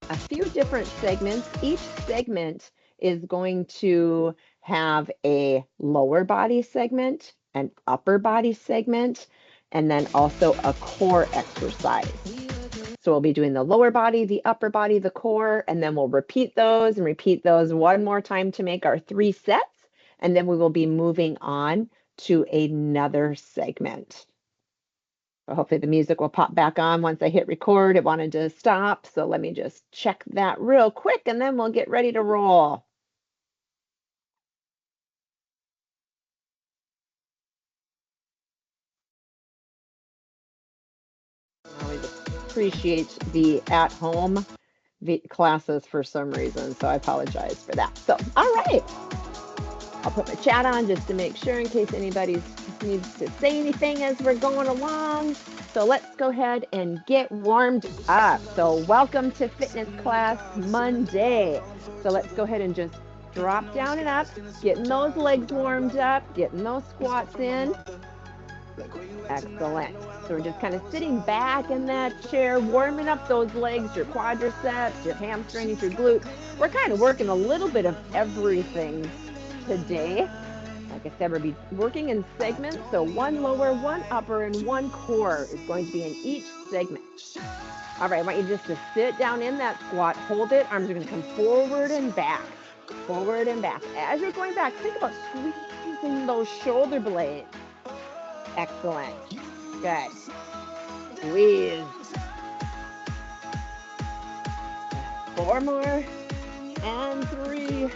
a few different segments. Each segment is going to have a lower body segment, an upper body segment, and then also a core exercise. So we'll be doing the lower body, the upper body, the core, and then we'll repeat those and repeat those one more time to make our 3 sets. And then we will be moving on to another segment. So hopefully the music will pop back on once I hit record. It wanted to stop, so let me just check that real quick and then we'll get ready to roll. I always appreciate the at-home classes for some reason, so I apologize for that. So, all right, I'll put my chat on just to make sure in case anybody needs to say anything as we're going along. So let's go ahead and get warmed up. So welcome to Fitness Class Monday. So let's go ahead and just drop down and up, getting those legs warmed up, getting those squats in. Excellent. So we're just kind of sitting back in that chair, warming up those legs, your quadriceps, your hamstrings, your glutes. We're kind of working a little bit of everything today. Like I said, we'll be working in segments. So one lower, one upper, and one core is going to be in each segment. All right, I want you just to sit down in that squat, hold it. Arms are going to come forward and back, forward and back. As you're going back, think about squeezing those shoulder blades. Excellent. Good. Squeeze. 4 more. And 3.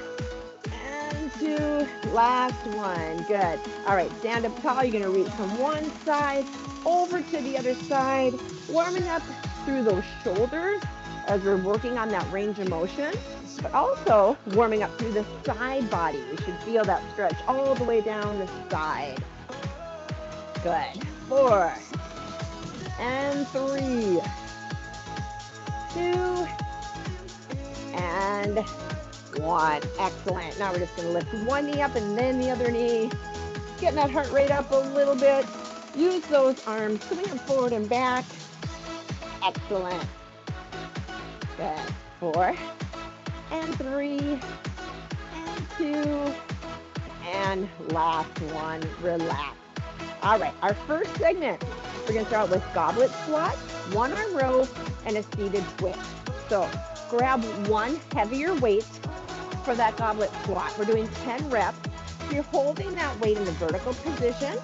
And 2. Last one. Good. All right, stand up tall. You're going to reach from one side over to the other side, warming up through those shoulders as we're working on that range of motion, but also warming up through the side body. We should feel that stretch all the way down the side. Good. 4. And 3. 2. And 1. Excellent. Now we're just going to lift one knee up and then the other knee. Getting that heart rate up a little bit. Use those arms, coming forward and back. Excellent. Good. 4. And 3. And 2. And last one. Relax. All right, our first segment, we're going to start with goblet squat, 1-arm row, and a seated twist. So grab one heavier weight for that goblet squat. We're doing 10 reps. So you're holding that weight in the vertical position.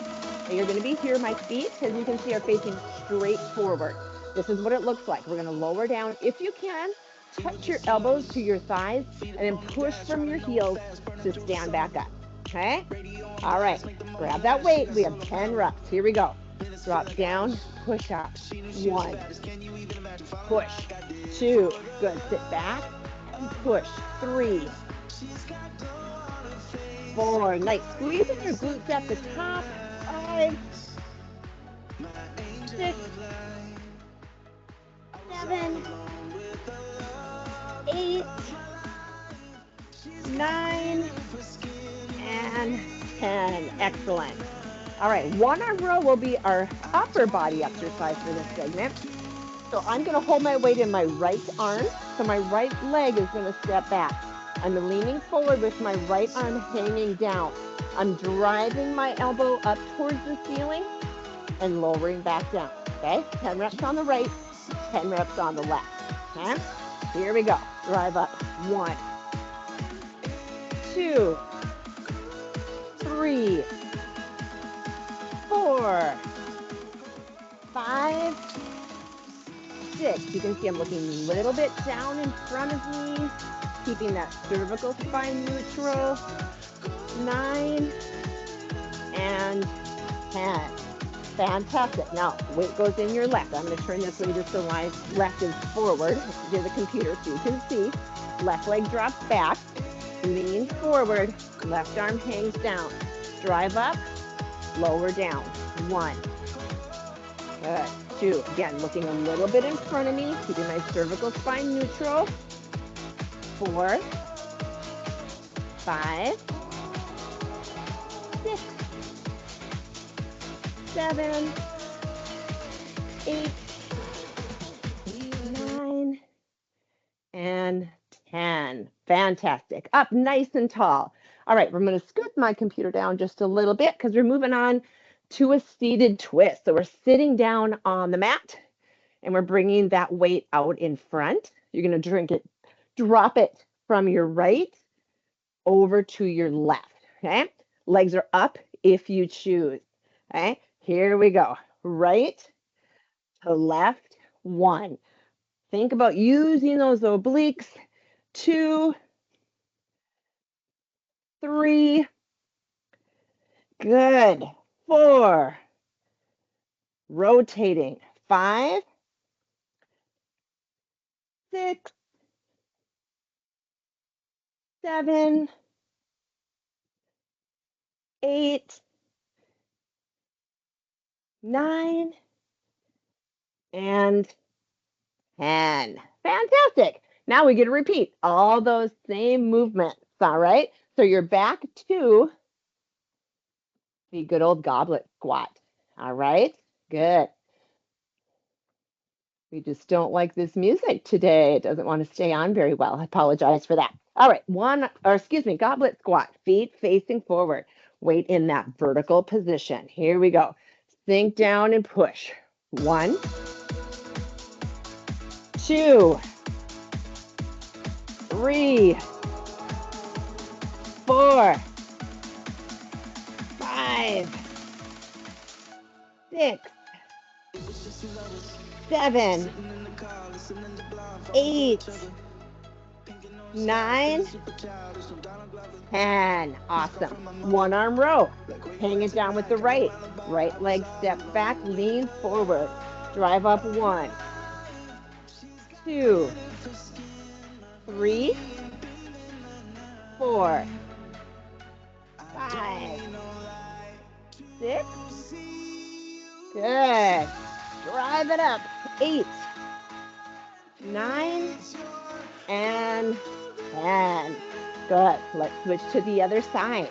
And you're going to be here. My feet, as you can see, are facing straight forward. This is what it looks like. We're going to lower down. If you can, touch your elbows to your thighs and then push from your heels to stand back up. Okay? All right. Grab that weight. We have 10 reps. Here we go. Drop down, push up. 1. Push. 2. Good. Sit back and push. 3. 4. Nice. Squeezing your glutes at the top. 5. 6. 7. 8. 9. And 10. Excellent. All right, 1-arm row will be our upper body exercise for this segment. So I'm going to hold my weight in my right arm. So my right leg is going to step back. I'm leaning forward with my right arm hanging down. I'm driving my elbow up towards the ceiling and lowering back down. Okay, 10 reps on the right, 10 reps on the left. Okay, here we go. Drive up. 1, 2, 3, 4, 5, 6. You can see I'm looking a little bit down in front of me, keeping that cervical spine neutral. 9 and 10. Fantastic. Now, weight goes in your left. I'm going to turn this way just so my left is forward to the computer so you can see. Left leg drops back. Lean forward. Left arm hangs down. Drive up. Lower down. 1. Good. 2. Again, looking a little bit in front of me, keeping my cervical spine neutral. 4. 5. 6. 7. 8. 9. and 10. Fantastic. Up nice and tall. All right, we're going to scoot my computer down just a little bit because we're moving on to a seated twist. So we're sitting down on the mat and we're bringing that weight out in front. You're going to drop it from your right over to your left. Okay, legs are up if you choose. Okay, here we go. Right to left, 1. Think about using those obliques. 2, 3, good. 4, rotating. 5, 6, 7, 8, 9, and 10. Fantastic. Now we get to repeat all those same movements. All right. So you're back to the good old goblet squat. All right. Good. We just don't like this music today. It doesn't want to stay on very well. I apologize for that. All right. Goblet squat, feet facing forward. Weight in that vertical position. Here we go. Sink down and push. 1, 2, 3, 4, 5, 6, 7, 8, 9, 10. Awesome. One arm row. Hang it down with the right. Right leg steps back, lean forward. Drive up 1, 2, 3, 4, 5, 6. Good. Drive it up. 8, 9, and 10. Good. Let's switch to the other side.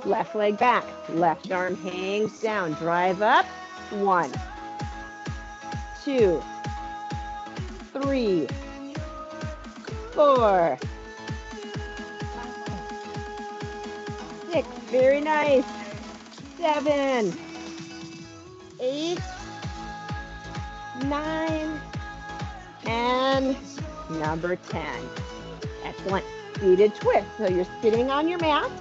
Left leg back. Left arm hangs down. Drive up. 1, 2, 3, 4, 6. Very nice. 7, 8, 9, and number 10. Excellent. Seated twist. So you're sitting on your mat.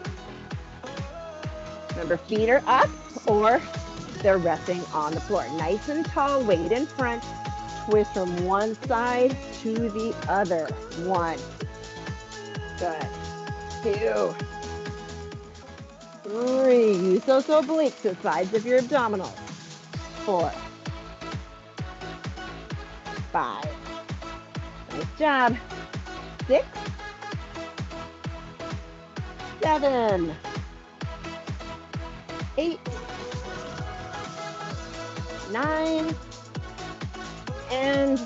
Remember, feet are up or they're resting on the floor. Nice and tall, weight in front. Twist from one side to the other. 1. Good. 2, 3. Use those obliques, the sides of your abdominals. 4, 5. Nice job. 6, 7, 8, 9, and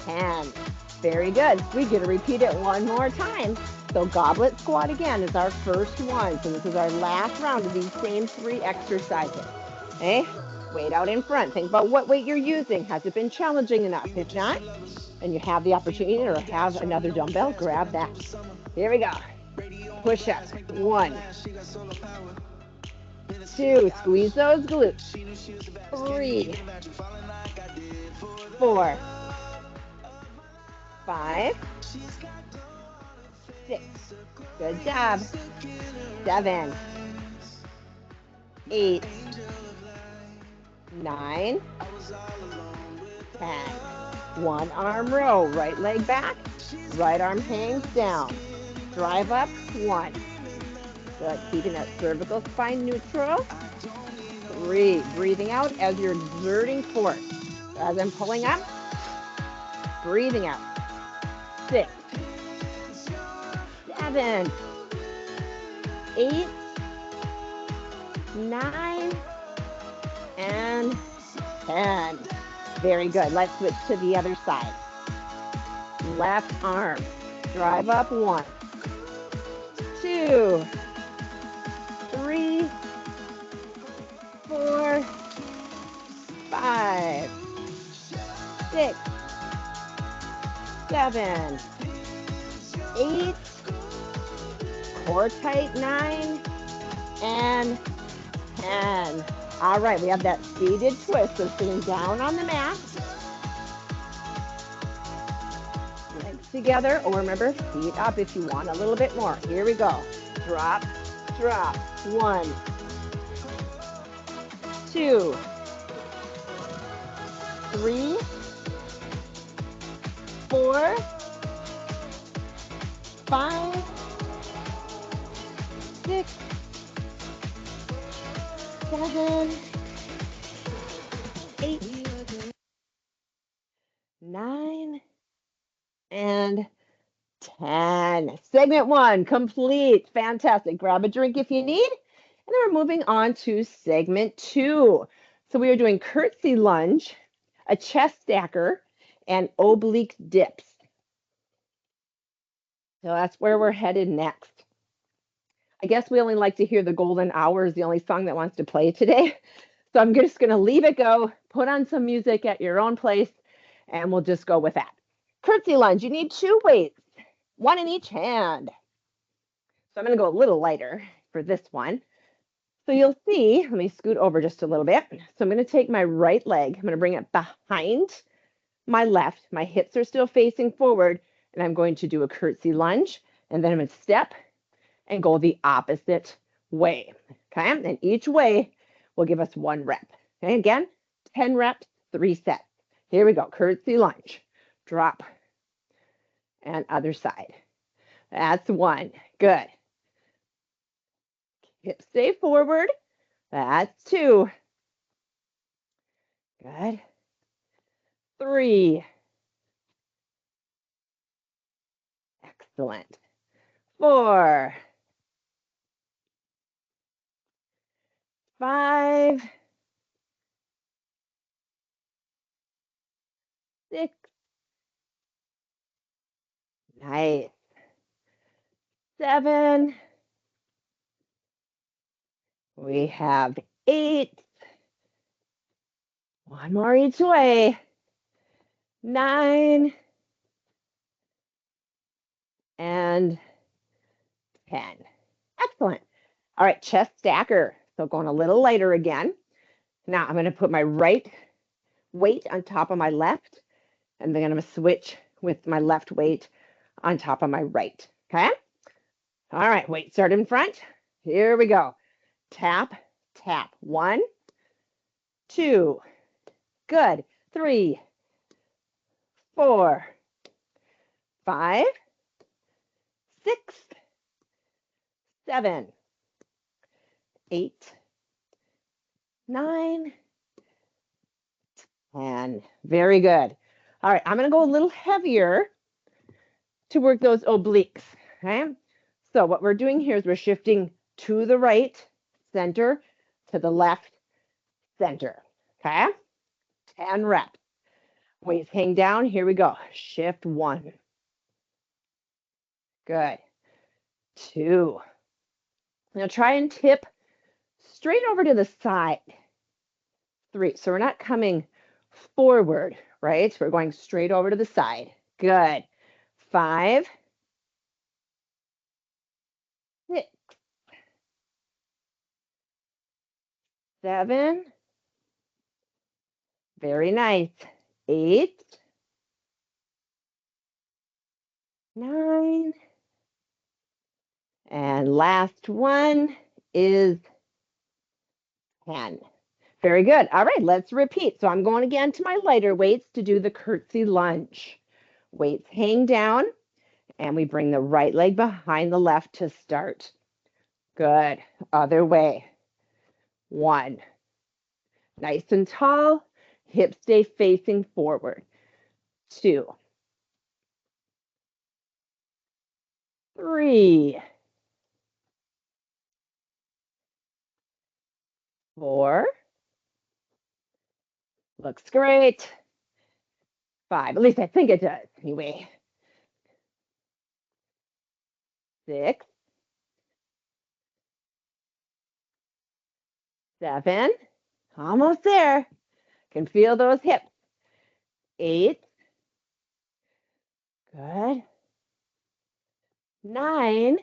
10. Very good. We get to repeat it one more time. So goblet squat again is our first one. So this is our last round of these same 3 exercises. Okay? Weight out in front. Think about what weight you're using. Has it been challenging enough? If not, and you have the opportunity or have another dumbbell, grab that. Here we go. Push up. 1, 2, squeeze those glutes. 3, 4, 5, 6. Good job. 7, 8, 9, 10. One arm row. Right leg back. Right arm hangs down. Drive up. 1. Good. Keeping that cervical spine neutral. 3. Breathing out as you're exerting force. As I'm pulling up, breathing out. 6, 7, 8, 9, and 10. Very good. Let's switch to the other side. Left arm. Drive up. 1, 2, 3, 4, 5, 6, 7, 8, core tight, 9, and 10. All right, we have that seated twist. So sitting down on the mat, legs together, or remember, feet up if you want a little bit more. Here we go. Drop, drop. 1, 2, 3, 4, 5, 6, 7, 8, 9, and 10. Segment 1 complete. Fantastic. Grab a drink if you need. And then we're moving on to segment 2. So we are doing curtsy lunge, a chest stacker, and oblique dips. So that's where we're headed next. I guess we only like to hear the golden hour is the only song that wants to play today. So I'm just going to leave it go, put on some music at your own place, and we'll just go with that. Curtsy lunge, you need 2 weights, 1 in each hand. So I'm going to go a little lighter for this one. So you'll see, let me scoot over just a little bit. So I'm going to take my right leg, I'm going to bring it behind my left. My hips are still facing forward, and I'm going to do a curtsy lunge, and then I'm going to step and go the opposite way. Okay, and each way will give us 1 rep. Okay, again, 10 reps, 3 sets. Here we go, curtsy lunge, drop, and other side. That's 1, good. Hips stay forward, that's 2, good. 3, excellent. 4, 5, 6, nice. 7, we have 8, 1 more each way. 9, and 10. Excellent. All right, chest stacker. So going a little lighter again. Now I'm going to put my right weight on top of my left, and then I'm going to switch with my left weight on top of my right. Okay? All right, weight start in front. Here we go. Tap, tap. 1, 2, good. 3, 4, 5, 6, 7, 8, 9, and very good. All right, I'm going to go a little heavier to work those obliques. Okay, so what we're doing here is we're shifting to the right, center, to the left, center. Okay, 10 reps. Weights hang down. Here we go. Shift 1. Good. 2. Now try and tip straight over to the side. 3. So we're not coming forward, right? We're going straight over to the side. Good. 5, 6, 7. Very nice. 8, 9, and last one is 10. Very good. All right, let's repeat. So I'm going again to my lighter weights to do the curtsy lunge. Weights hang down, and we bring the right leg behind the left to start. Good. Other way. 1. Nice and tall. Hips stay facing forward. 2. 3. 4. Looks great. 5. At least I think it does. Anyway. 6. 7. Almost there. Can feel those hips. 8. Good. 9,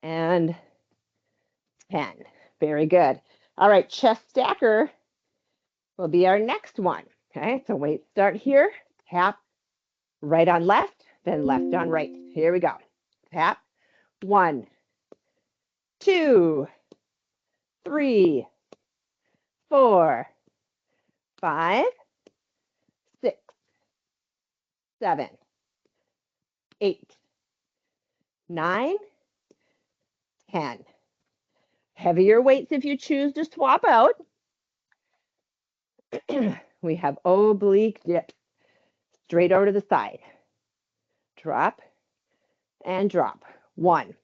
and 10. Very good. All right, chest stacker will be our next one. Okay, so weights start here. Tap right on left, then left on right. Here we go. Tap. 1, 2, 3, 4, 5, 6, 7, 8, 9, 10. Heavier weights if you choose to swap out. We have oblique dips straight over to the side. Drop and drop. 1.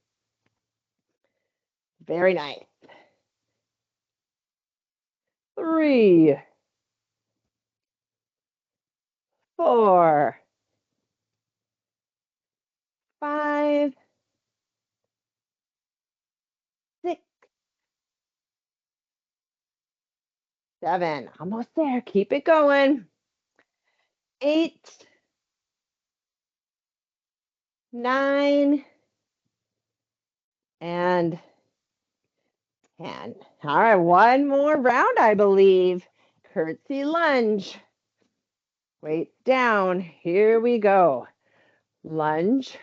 Very nice. 3, 4, 5, 6, 7. Almost there. Keep it going. 8, 9, and 10. All right, one more round, I believe. Curtsy lunge. Weights down. Here we go. Lunge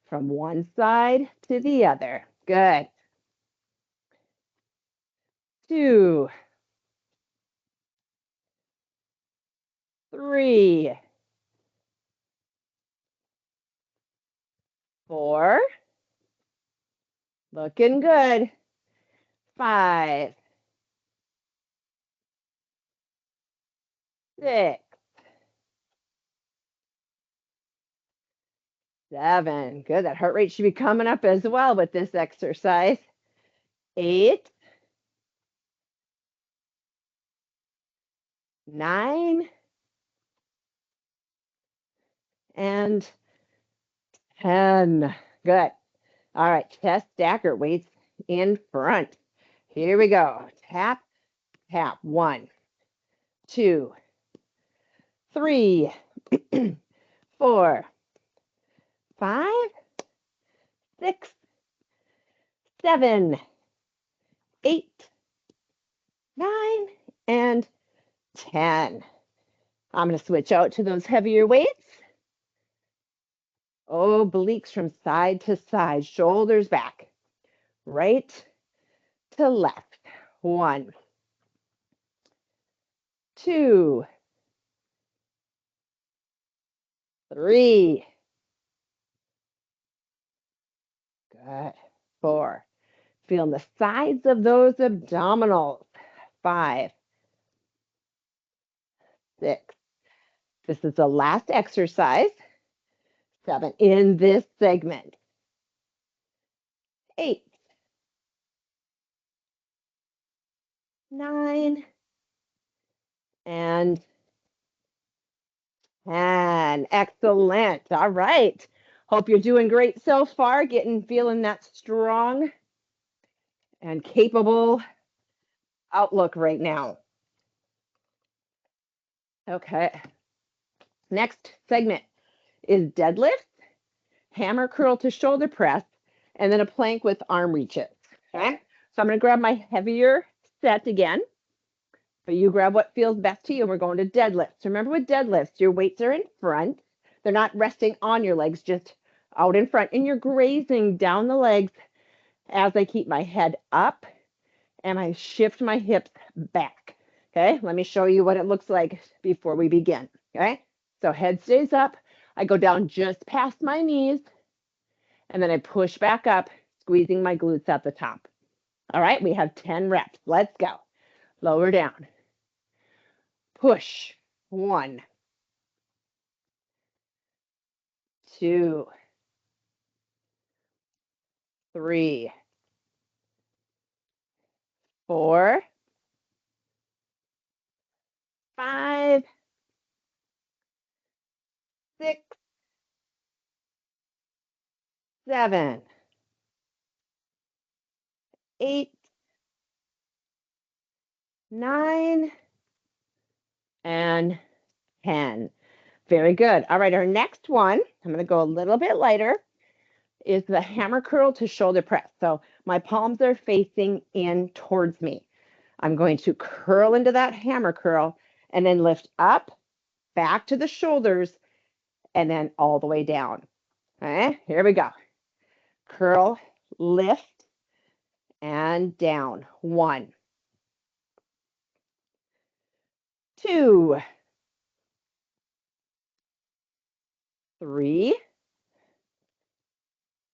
from one side to the other. Good. 2, 3, 4. Looking good. 5, 6, 7. Good. That heart rate should be coming up as well with this exercise. 8, 9, and 10. Good. All right, chest stacker, weights in front. Here we go. Tap, tap. 1, 2, 3, 4, 5, 6, 7, 8, 9, and 10. I'm going to switch out to those heavier weights. Obliques from side to side, shoulders back, right to left. 1, 2, 3. Good. 4. Feeling the sides of those abdominals. 5, 6. This is the last exercise. 7 in this segment. 8, 9, and 10. Excellent. All right. Hope you're doing great so far, feeling that strong and capable outlook right now. Okay. Next segment is deadlift, hammer curl to shoulder press, and then a plank with arm reaches. Okay. So I'm going to grab my heavier set again, but you grab what feels best to you. We're going to deadlifts. Remember with deadlifts, your weights are in front. They're not resting on your legs, just out in front, and you're grazing down the legs as I keep my head up and I shift my hips back. Okay, let me show you what it looks like before we begin. Okay, so head stays up. I go down just past my knees, and then I push back up, squeezing my glutes at the top. All right, we have 10 reps. Let's go. Lower down. Push. 1, 2, 3, 4, 5, 6, 7, 8, 9, and 10. Very good. All right, our next one, I'm going to go a little bit lighter, is the hammer curl to shoulder press. So my palms are facing in towards me. I'm going to curl into that hammer curl and then lift up, back to the shoulders, and then all the way down. Okay, here we go. Curl, lift, and down. 1, 2, 3.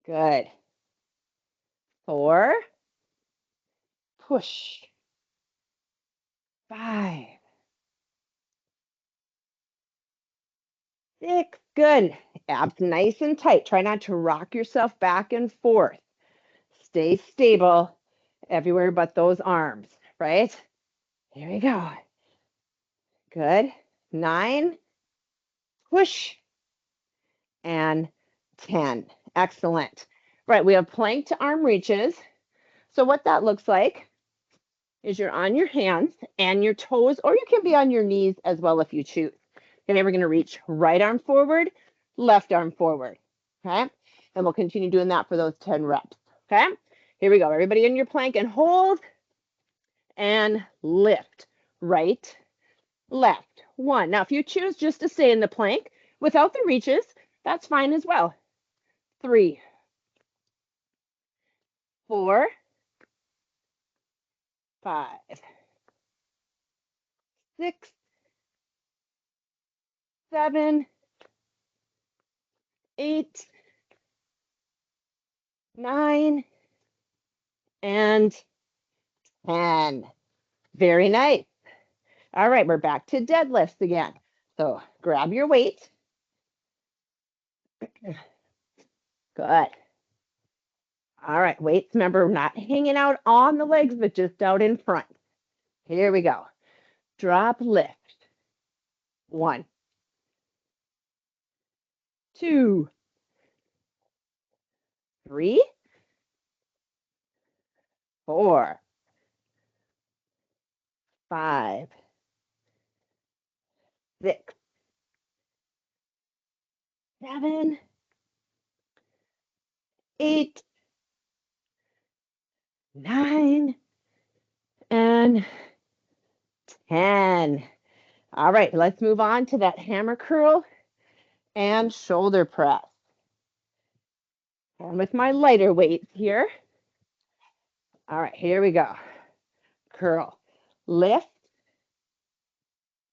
Good. 4. Push. 5. 6. Good. Abs nice and tight. Try not to rock yourself back and forth. Stay stable everywhere but those arms, right? Here we go. Good. 9. Push. And 10. Excellent. Right, we have plank to arm reaches. So what that looks like is you're on your hands and your toes, or you can be on your knees as well if you choose. Okay, we're going to reach right arm forward, left arm forward. Okay, and we'll continue doing that for those 10 reps. Okay, here we go. Everybody in your plank and hold and lift. Right, left. 1. Now, if you choose just to stay in the plank without the reaches, that's fine as well. 3, 4, 5, 6, 7, 8, 9, and 10. Very nice. All right, we're back to deadlifts again. So grab your weight. Good. All right, weights, remember, not hanging out on the legs, but just out in front. Here we go. Drop, lift. 1, 2, 3, 4, 5, 6, 7, 8, 9, and 10. All right, let's move on to that hammer curl and shoulder press. And with my lighter weights here. All right, here we go. Curl, lift,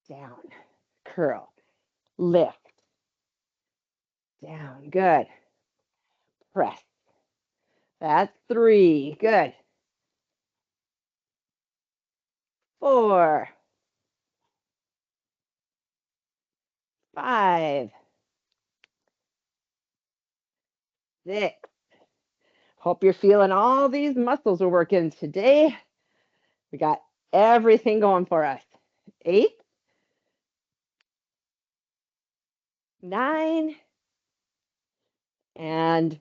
down, curl, lift, down. Good. Press. That's 3. Good. 4, 5, 6. Hope you're feeling all these muscles we're working today. We got everything going for us. 8, 9, and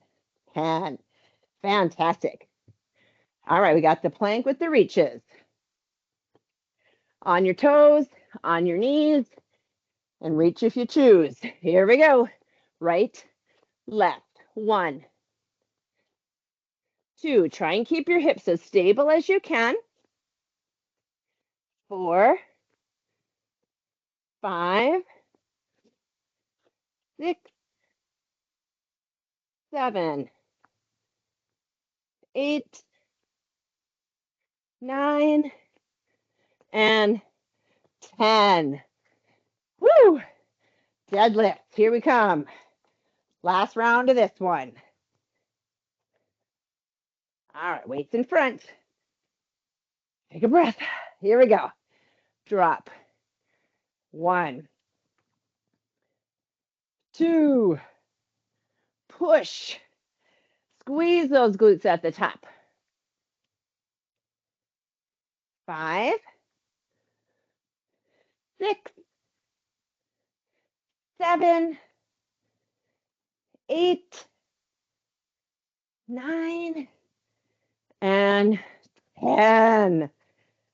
10. Fantastic. All right, we got the plank with the reaches. On your toes, on your knees, and reach if you choose. Here we go. Right, left. 1, 2. Try and keep your hips as stable as you can. 4, 5, 6, 7, 8, 9, and 10. Woo! Deadlift. Here we come. Last round of this one. All right, weights in front. Take a breath. Here we go. Drop. 1, 2, push. Squeeze those glutes at the top. 5, 6, 7, 8, 9, and 10.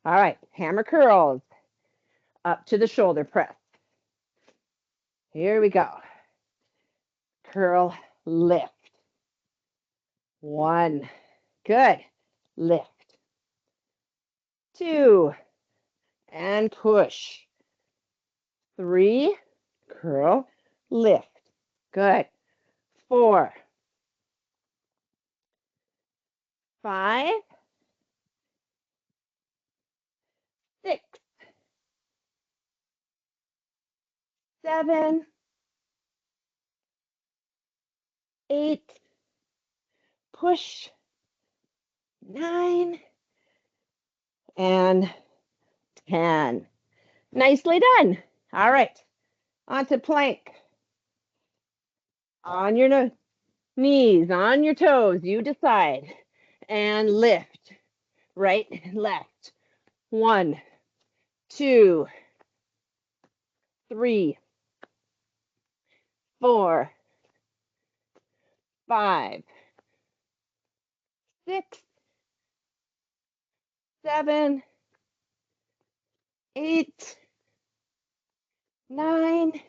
All right, hammer curls up to the shoulder press. Here we go. Curl, lift. 1. Good. Lift. 2. And push. 3. Curl, lift. Good. 4. 5. 6. 7. 8. Push. 9. And 10. Nicely done. All right. Onto plank. On your knees, on your toes, you decide. And lift. Right, left. 1, 2, 3, 4, 5, 6, 7, 8, 9,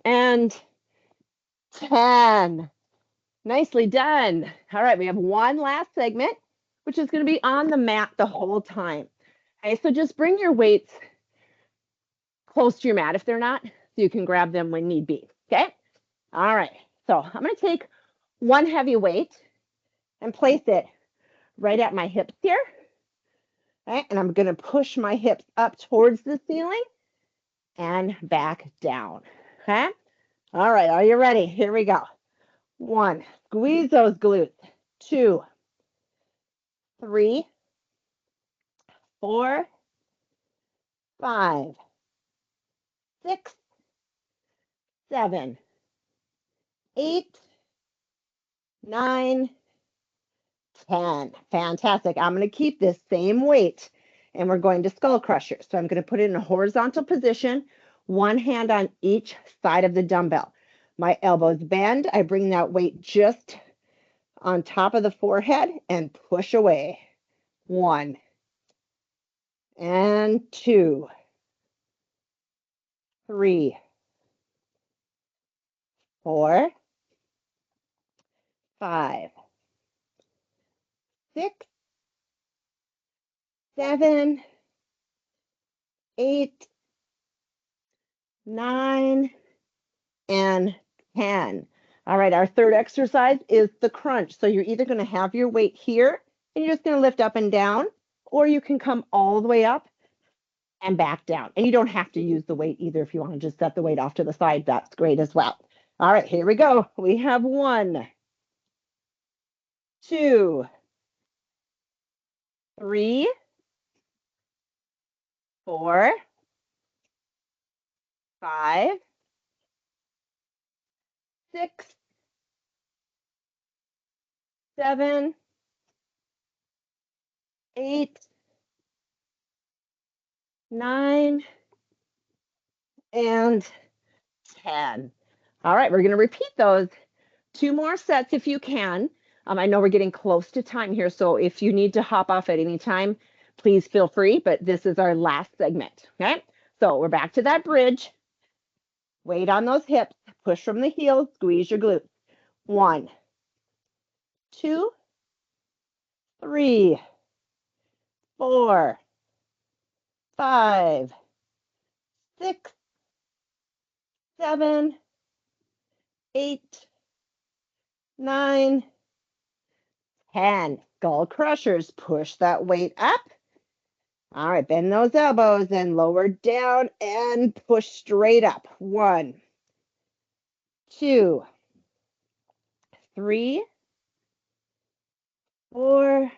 and 10. Nicely done. All right, we have one last segment, which is going to be on the mat the whole time. Okay, so just bring your weights close to your mat if they're not, so you can grab them when need be. Okay? All right. So I'm going to take one heavy weight and place it right at my hips here. Okay? And I'm going to push my hips up towards the ceiling and back down. Okay? All right. Are you ready? Here we go. 1. Squeeze those glutes. 2, 3, 4, 5, 6, 7, 8, 9, 10. Fantastic. I'm going to keep this same weight and we're going to skull crusher. So I'm going to put it in a horizontal position, one hand on each side of the dumbbell. My elbows bend. I bring that weight just on top of the forehead and push away. 1 and 2, 3, 4, 5, 6, 7, 8, 9, and 10. All right, our third exercise is the crunch. So you're either going to have your weight here and you're just going to lift up and down, or you can come all the way up and back down. And you don't have to use the weight either. If you want to just set the weight off to the side, that's great as well. All right, here we go. We have 1, 2, 3, 4, 5, 6, 7, 8, 9, and 10. All right, we're going to repeat those 2 more sets if you can. I know we're getting close to time here, so if you need to hop off at any time, please feel free, but this is our last segment, okay? So we're back to that bridge. Weight on those hips, push from the heels, squeeze your glutes. 1, 2, 3, 4, 5, 6, 7, 8, 9, 10. Skull crushers, push that weight up. All right, bend those elbows and lower down and push straight up. 1, 2, 3, 4,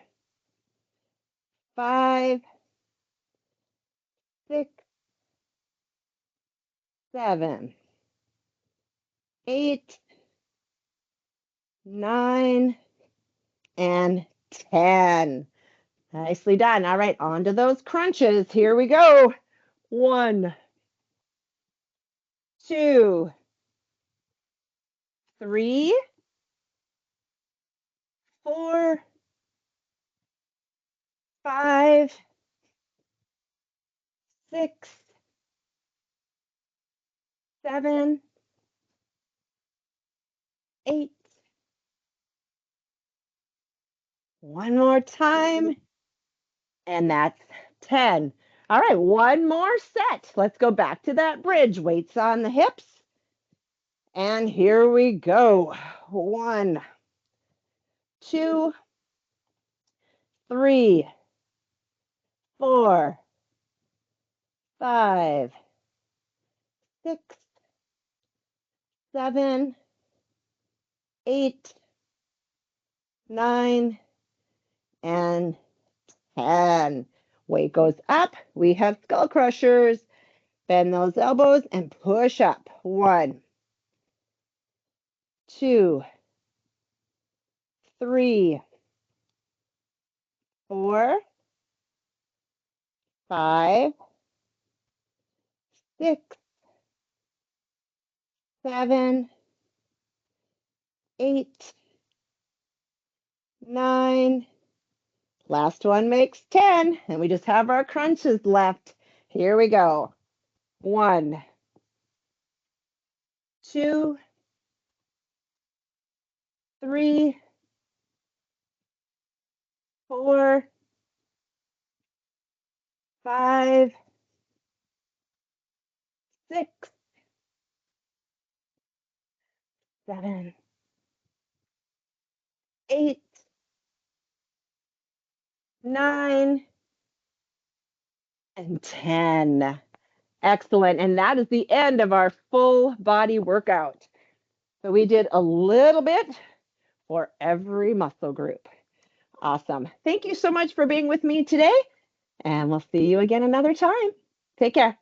5, 6, 7, 8, 9, and 10. Nicely done. All right, on to those crunches. Here we go. 1, 2, 3, 4, 5, 6, 7, 8. One more time, and that's 10. All right, one more set. Let's go back to that bridge. Weights on the hips. And here we go. 1, 2, 3, 4, 5, 6, 7, 8, 9, and 10. Weight goes up. We have skull crushers. Bend those elbows and push up. 1, 2, 3, 4, 5, 6, 7, 8, 9. Last one makes 10. And we just have our crunches left. Here we go. 1, 2, 3, 4, 5, 6, 7, 8, 9, and 10. Excellent. And that is the end of our full body workout. So we did a little bit for every muscle group. Awesome. Thank you so much for being with me today, and we'll see you again another time. Take care.